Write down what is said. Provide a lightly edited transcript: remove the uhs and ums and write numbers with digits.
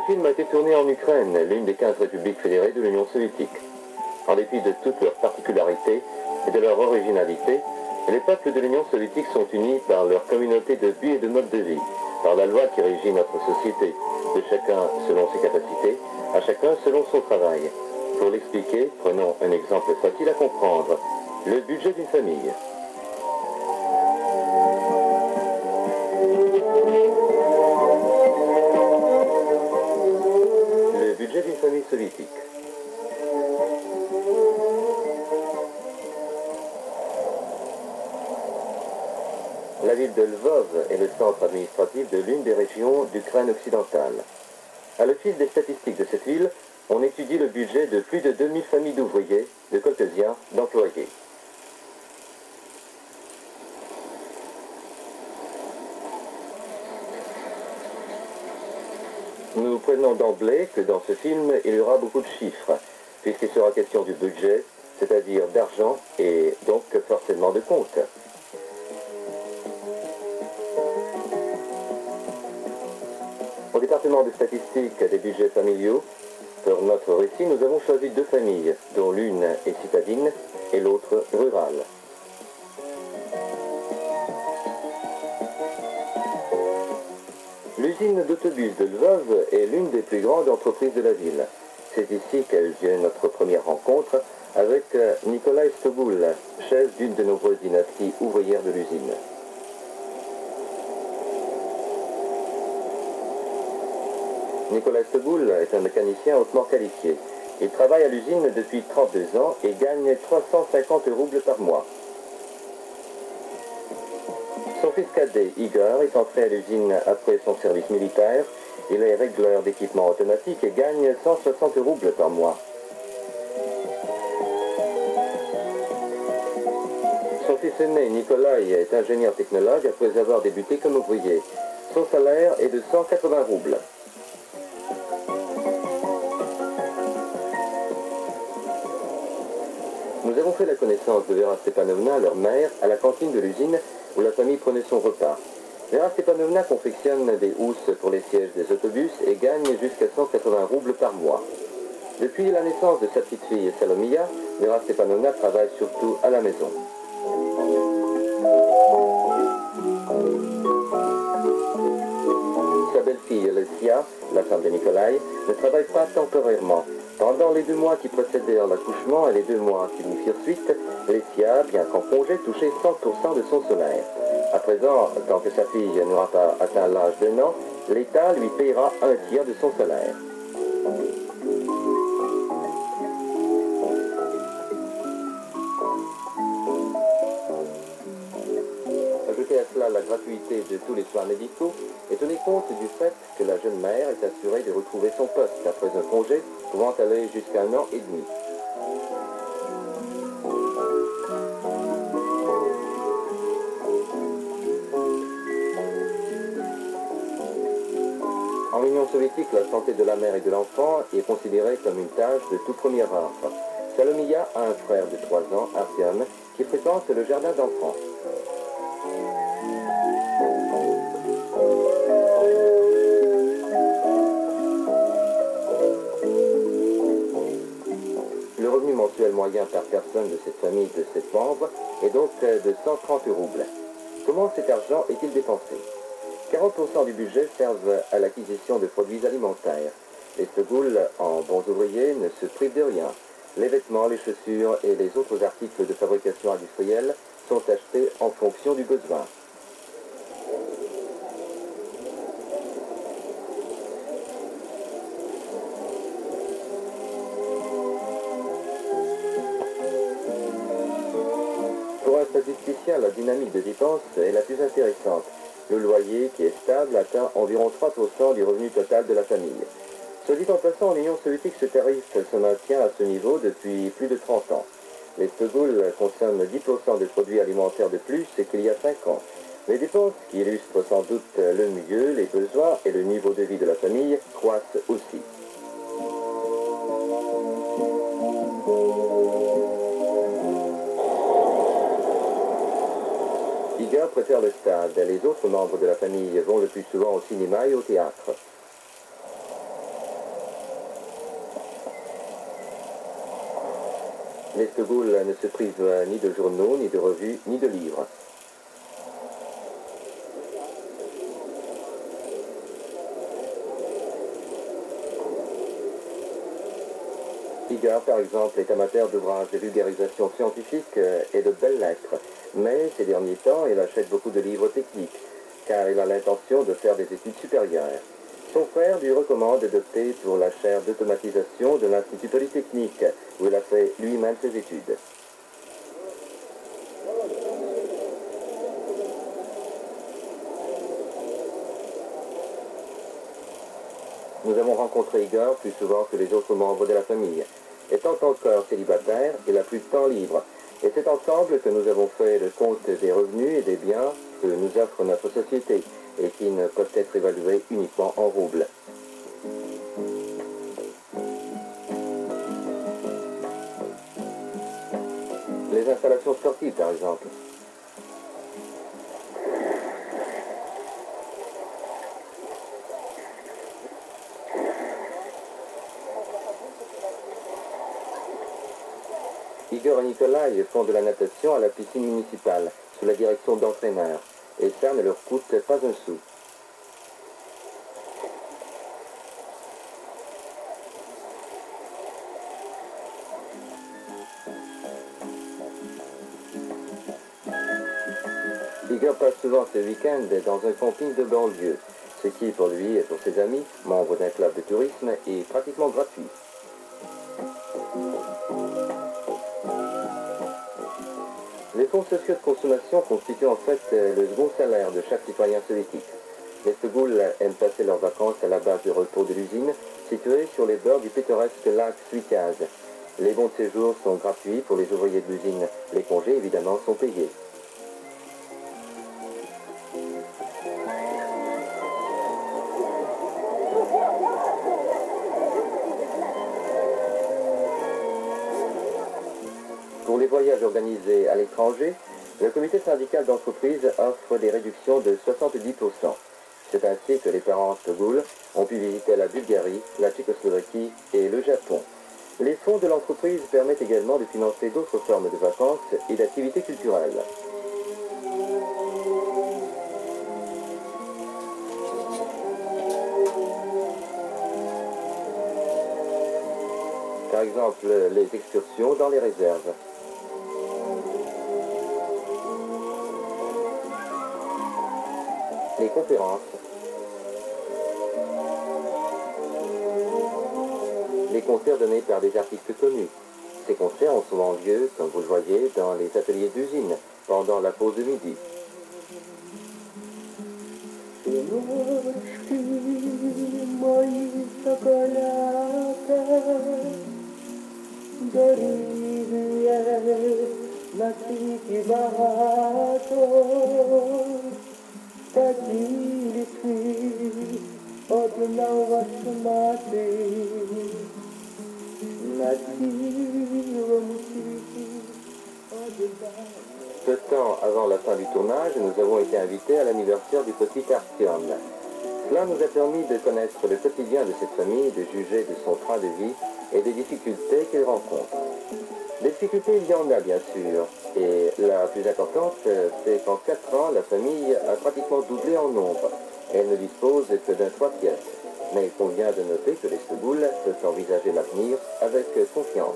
film a été tourné en Ukraine, l'une des 15 républiques fédérées de l'Union soviétique. En dépit de toutes leurs particularités et de leur originalité, les peuples de l'Union soviétique sont unis par leur communauté de buts et de mode de vie, par la loi qui régit notre société, de chacun selon ses capacités, à chacun selon son travail. Pour l'expliquer, prenons un exemple facile à comprendre, le budget d'une famille. Le budget d'une famille soviétique. La ville de Lvov est le centre administratif de l'une des régions d'Ukraine occidentale. À l'office des statistiques de cette ville, on étudie le budget de plus de 2000 familles d'ouvriers, de coltesiens, d'employés. Nous prenons d'emblée que dans ce film, il y aura beaucoup de chiffres, puisqu'il sera question du budget, c'est-à-dire d'argent et donc forcément de comptes. Au département de statistiques des budgets familiaux, pour notre récit, nous avons choisi deux familles, dont l'une est citadine et l'autre rurale. L'usine d'autobus de Lvov est l'une des plus grandes entreprises de la ville. C'est ici qu'a eu lieu notre première rencontre avec Nikolai Stoboul, chef d'une de nombreuses dynasties ouvrières de l'usine. Nikolai Stoboul est un mécanicien hautement qualifié. Il travaille à l'usine depuis 32 ans et gagne 350 roubles par mois. Son fils cadet, Igor, est entré à l'usine après son service militaire. Il est régleur d'équipement automatique et gagne 160 roubles par mois. Son fils aîné, Nikolai, est ingénieur technologue après avoir débuté comme ouvrier. Son salaire est de 180 roubles. Nous avons fait la connaissance de Vera Stepanovna, leur mère, à la cantine de l'usine où la famille prenait son repas. Vera Stepanovna confectionne des housses pour les sièges des autobus et gagne jusqu'à 180 roubles par mois. Depuis la naissance de sa petite fille Salomia, Vera Stepanovna travaille surtout à la maison. Sa belle-fille Lesia, la femme de Nikolai, ne travaille pas temporairement. Pendant les 2 mois qui précédèrent l'accouchement et les 2 mois qui lui firent suite, Lesia, bien qu'en congé, touchait 100% de son salaire. À présent, tant que sa fille n'aura pas atteint l'âge d'1 an, l'État lui payera 1/3 de son salaire. Ajouter à cela la gratuité de tous les soins médicaux et tenir compte du fait que la jeune mère est assurée de retrouver son poste après un congé pouvant aller jusqu'à 1 an et demi. En Union soviétique, la santé de la mère et de l'enfant est considérée comme une tâche de tout premier ordre. Salomia a un frère de 3 ans, Artyom, qui fréquente le jardin d'enfants. Le revenu mensuel moyen par personne de cette famille de 7 membres est donc de 130 roubles. Comment cet argent est-il dépensé? 40% du budget servent à l'acquisition de produits alimentaires. Les Stoboul, en bons ouvriers, ne se privent de rien. Les vêtements, les chaussures et les autres articles de fabrication industrielle sont achetés en fonction du besoin. Pour un statisticien, la dynamique de dépenses est la plus intéressante. Le loyer, qui est stable, atteint environ 3% du revenu total de la famille. Ce dit en passant, en Union soviétique, ce tarif se maintient à ce niveau depuis plus de 30 ans. Les Stoboul consomment 10% de produits alimentaires de plus qu'il y a 5 ans. Les dépenses, qui illustrent sans doute le milieu, les besoins et le niveau de vie de la famille, croissent aussi. Igor préfère le stade. Les autres membres de la famille vont le plus souvent au cinéma et au théâtre. Les Stogouls ne se privent ni de journaux, ni de revues, ni de livres. Igor, par exemple, est amateur d'ouvrages de vulgarisation scientifique et de belles lettres, mais ces derniers temps, il achète beaucoup de livres techniques, car il a l'intention de faire des études supérieures. Son frère lui recommande d'opter pour la chaire d'automatisation de l'Institut Polytechnique, où il a fait lui-même ses études. Nous avons rencontré Igor plus souvent que les autres membres de la famille. Étant encore célibataire, il a plus de temps libre. Et c'est ensemble que nous avons fait le compte des revenus et des biens que nous offre notre société et qui ne peuvent être évalués uniquement en roubles. Les installations sportives, par exemple. Igor et Nikolai font de la natation à la piscine municipale, sous la direction d'entraîneurs, et ça ne leur coûte pas un sou. Igor passe souvent ce week-end dans un camping de banlieue, ce qui pour lui et pour ses amis, membres d'un club de tourisme, est pratiquement gratuit. Les fonds sociaux de consommation constituent en fait le second salaire de chaque citoyen soviétique. Les Stogouls aiment passer leurs vacances à la base de repos de l'usine, située sur les bords du pittoresque lac Suikaz. Les bons de séjour sont gratuits pour les ouvriers de l'usine. Les congés, évidemment, sont payés. Pour les voyages organisés à l'étranger, le comité syndical d'entreprise offre des réductions de 70%. C'est ainsi que les parents Stogouls ont pu visiter la Bulgarie, la Tchécoslovaquie et le Japon. Les fonds de l'entreprise permettent également de financer d'autres formes de vacances et d'activités culturelles. Par exemple, les excursions dans les réserves. Les conférences, les concerts donnés par des artistes connus. Ces concerts ont souvent lieu, comme vous le voyez, dans les ateliers d'usine, pendant la pause de midi. Peu de temps avant la fin du tournage, nous avons été invités à l'anniversaire du petit Artyom. Cela nous a permis de connaître le quotidien de cette famille, de juger de son train de vie et des difficultés qu'il rencontre. Des difficultés, il y en a bien sûr, et la plus importante, c'est qu'en 4 ans, la famille a pratiquement doublé en nombre. Elle ne dispose que d'un 3 pièces, mais il convient de noter que les Stogouls peuvent envisager l'avenir avec confiance.